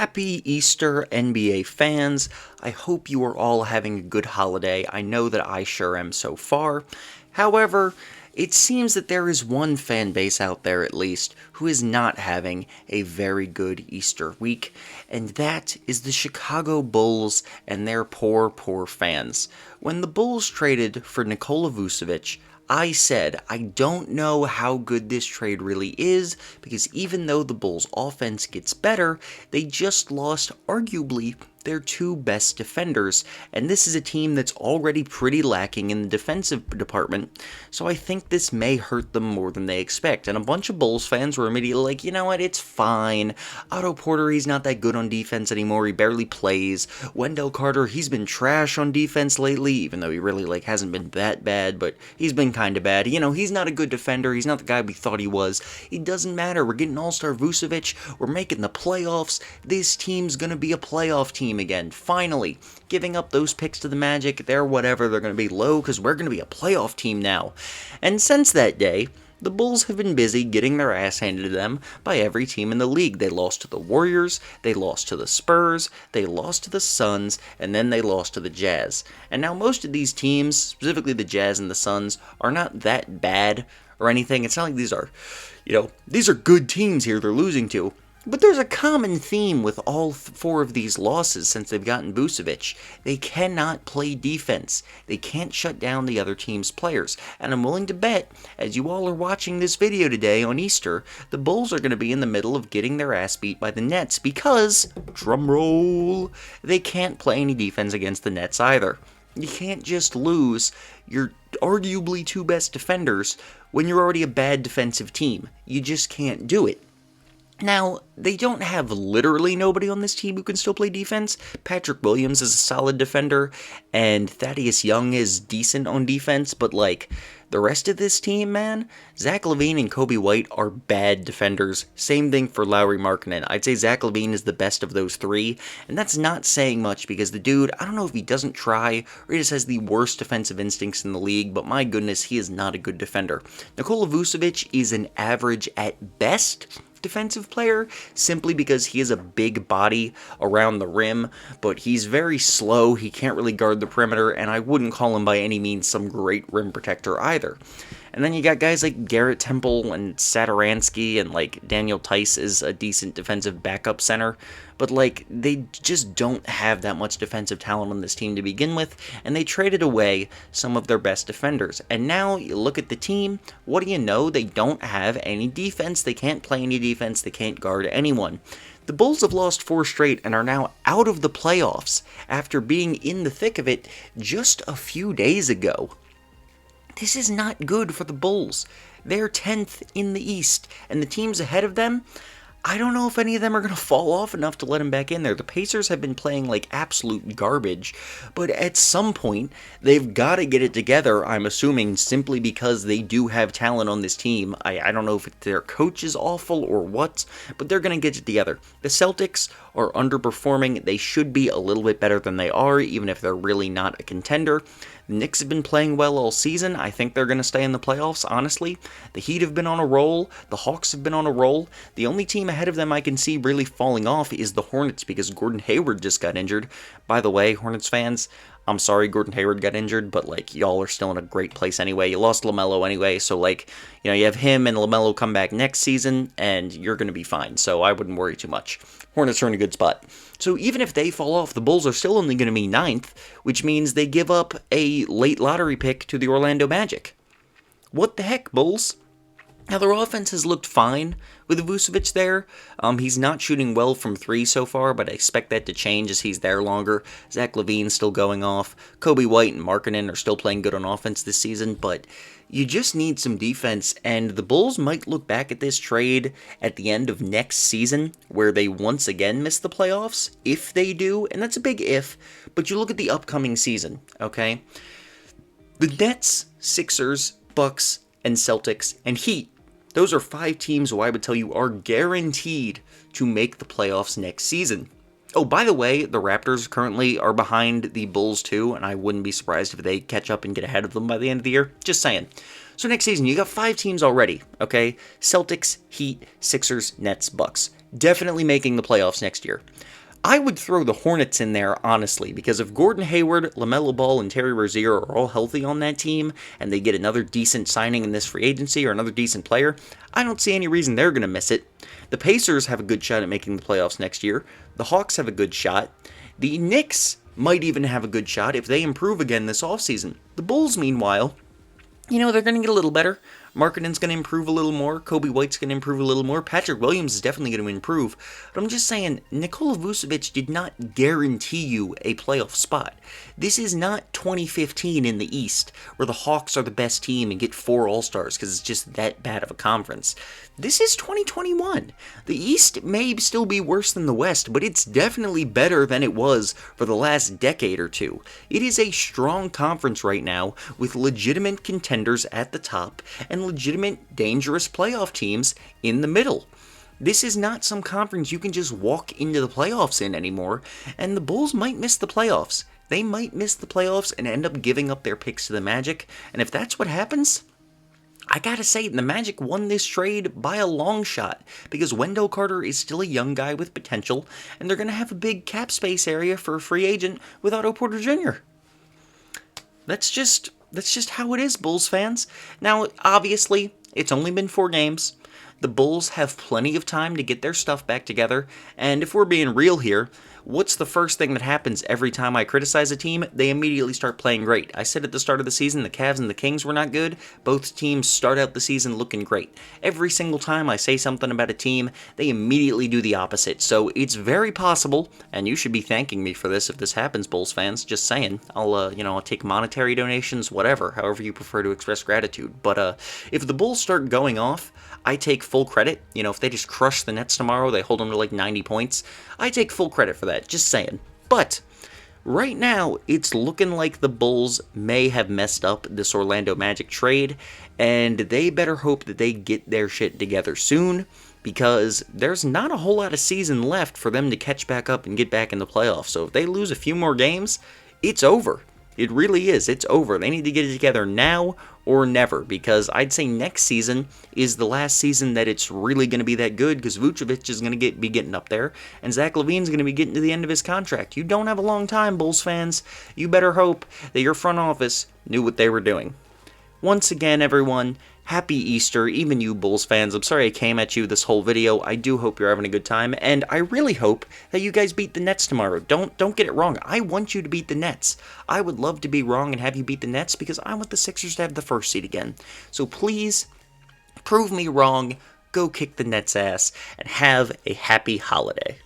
Happy Easter, NBA fans. I hope you are all having a good holiday. I know that I sure am so far. However, it seems that there is one fan base out there, at least, who is not having a very good Easter week, and that is the Chicago Bulls and their poor fans. When the Bulls traded for Nikola Vucevic, I said, I don't know how good this trade really is, because even though the Bulls' offense gets better, they just lost, arguably, their two best defenders, and this is a team that's already pretty lacking in the defensive department, so I think this may hurt them more than they expect. And a bunch of Bulls fans were immediately like, you know what, it's fine. Otto Porter, he's not that good on defense anymore, he barely plays. Wendell Carter, he's been trash on defense lately, even though he really hasn't been that bad, but he's been kinda bad. You know, he's not a good defender, he's not the guy we thought he was. It doesn't matter, we're getting All-Star Vucevic, we're making the playoffs, this team's gonna be a playoff team again, finally, giving up those picks to the Magic, they're whatever, they're going to be low because we're going to be a playoff team now. And since that day, the Bulls have been busy getting their ass handed to them by every team in the league. They lost to the Warriors, they lost to the Spurs, they lost to the Suns, and then they lost to the Jazz. And now most of these teams, specifically the Jazz and the Suns, are not that bad or anything. It's not like these are, these are good teams here they're losing to. But there's a common theme with all four of these losses since they've gotten Vucevic. They cannot play defense. They can't shut down the other team's players. And I'm willing to bet, as you all are watching this video today on Easter, the Bulls are going to be in the middle of getting their ass beat by the Nets because, drumroll, they can't play any defense against the Nets either. You can't just lose your arguably two best defenders when you're already a bad defensive team. You just can't do it. Now, they don't have literally nobody on this team who can still play defense. Patrick Williams is a solid defender, and Thaddeus Young is decent on defense, but the rest of this team, man, Zach LaVine and Kobe White are bad defenders. Same thing for Lauri Markkanen. I'd say Zach LaVine is the best of those three, and that's not saying much because the dude, I don't know if he doesn't try or he just has the worst defensive instincts in the league, but my goodness, he is not a good defender. Nikola Vucevic is an average at best defensive player simply because he has a big body around the rim, but he's very slow, he can't really guard the perimeter, and I wouldn't call him by any means some great rim protector either. And then you got guys like Garrett Temple and Satoransky, and Daniel Tice is a decent defensive backup center, but they just don't have that much defensive talent on this team to begin with, and they traded away some of their best defenders. And now you look at the team, what do you know? They don't have any defense, they can't play any defense, they can't guard anyone. The Bulls have lost 4 straight and are now out of the playoffs after being in the thick of it just a few days ago. This is not good for the Bulls. They're 10th in the East, and the teams ahead of them, I don't know if any of them are going to fall off enough to let them back in there. The Pacers have been playing absolute garbage, but at some point, they've got to get it together, I'm assuming, simply because they do have talent on this team. I don't know if their coach is awful or what, but they're going to get it together. The Celtics are underperforming. They should be a little bit better than they are, even if they're really not a contender. The Knicks have been playing well all season. I think they're going to stay in the playoffs, honestly. The Heat have been on a roll. The Hawks have been on a roll. The only team ahead of them I can see really falling off is the Hornets because Gordon Hayward just got injured. By the way, Hornets fans, I'm sorry Gordon Hayward got injured, but y'all are still in a great place anyway. You lost LaMelo anyway, so you have him and LaMelo come back next season, and you're going to be fine, so I wouldn't worry too much. Hornets are in a good spot. So even if they fall off, the Bulls are still only going to be 9th, which means they give up a late lottery pick to the Orlando Magic. What the heck, Bulls? Now, their offense has looked fine with Vucevic there. He's not shooting well from 3 so far, but I expect that to change as he's there longer. Zach LaVine's still going off. Kobe White and Markkanen are still playing good on offense this season, but you just need some defense, and the Bulls might look back at this trade at the end of next season, where they once again miss the playoffs, if they do, and that's a big if, but you look at the upcoming season, okay? The Nets, Sixers, Bucks, and Celtics, and Heat, those are 5 teams who I would tell you are guaranteed to make the playoffs next season. Oh, by the way, the Raptors currently are behind the Bulls too, and I wouldn't be surprised if they catch up and get ahead of them by the end of the year. Just saying. So next season, you got 5 teams already, okay? Celtics, Heat, Sixers, Nets, Bucks. Definitely making the playoffs next year. I would throw the Hornets in there, honestly, because if Gordon Hayward, LaMelo Ball, and Terry Rozier are all healthy on that team, and they get another decent signing in this free agency or another decent player, I don't see any reason they're going to miss it. The Pacers have a good shot at making the playoffs next year. The Hawks have a good shot. The Knicks might even have a good shot if they improve again this offseason. The Bulls, meanwhile, they're going to get a little better. Markkanen's going to improve a little more. Kobe White's going to improve a little more. Patrick Williams is definitely going to improve. But I'm just saying, Nikola Vucevic did not guarantee you a playoff spot. This is not 2015 in the East, where the Hawks are the best team and get 4 All-Stars because it's just that bad of a conference. This is 2021. The East may still be worse than the West, but it's definitely better than it was for the last decade or two. It is a strong conference right now with legitimate contenders at the top and legitimate, dangerous playoff teams in the middle. This is not some conference you can just walk into the playoffs in anymore, and the Bulls might miss the playoffs. They might miss the playoffs and end up giving up their picks to the Magic, and if that's what happens, I gotta say, the Magic won this trade by a long shot, because Wendell Carter is still a young guy with potential, and they're gonna have a big cap space area for a free agent with Otto Porter Jr. That's just how it is, Bulls fans. Now, obviously, it's only been 4 games. The Bulls have plenty of time to get their stuff back together, and if we're being real here, what's the first thing that happens every time I criticize a team? They immediately start playing great. I said at the start of the season the Cavs and the Kings were not good. Both teams start out the season looking great. Every single time I say something about a team, they immediately do the opposite. So it's very possible, and you should be thanking me for this if this happens, Bulls fans. Just saying. I'll take monetary donations, whatever, however you prefer to express gratitude. But if the Bulls start going off, I take full credit. If they just crush the Nets tomorrow, they hold them to like 90 points. I take full credit for that, just saying. But right now, it's looking like the Bulls may have messed up this Orlando Magic trade, and they better hope that they get their shit together soon, because there's not a whole lot of season left for them to catch back up and get back in the playoffs. So if they lose a few more games, it's over. It really is. It's over. They need to get it together now or never, because I'd say next season is the last season that it's really going to be that good, because Vucevic is going to be getting up there, and Zach LaVine's going to be getting to the end of his contract. You don't have a long time, Bulls fans. You better hope that your front office knew what they were doing. Once again, everyone, happy Easter, even you Bulls fans. I'm sorry I came at you this whole video. I do hope you're having a good time, and I really hope that you guys beat the Nets tomorrow. Don't get it wrong. I want you to beat the Nets. I would love to be wrong and have you beat the Nets, because I want the Sixers to have the first seed again. So please, prove me wrong, go kick the Nets' ass, and have a happy holiday.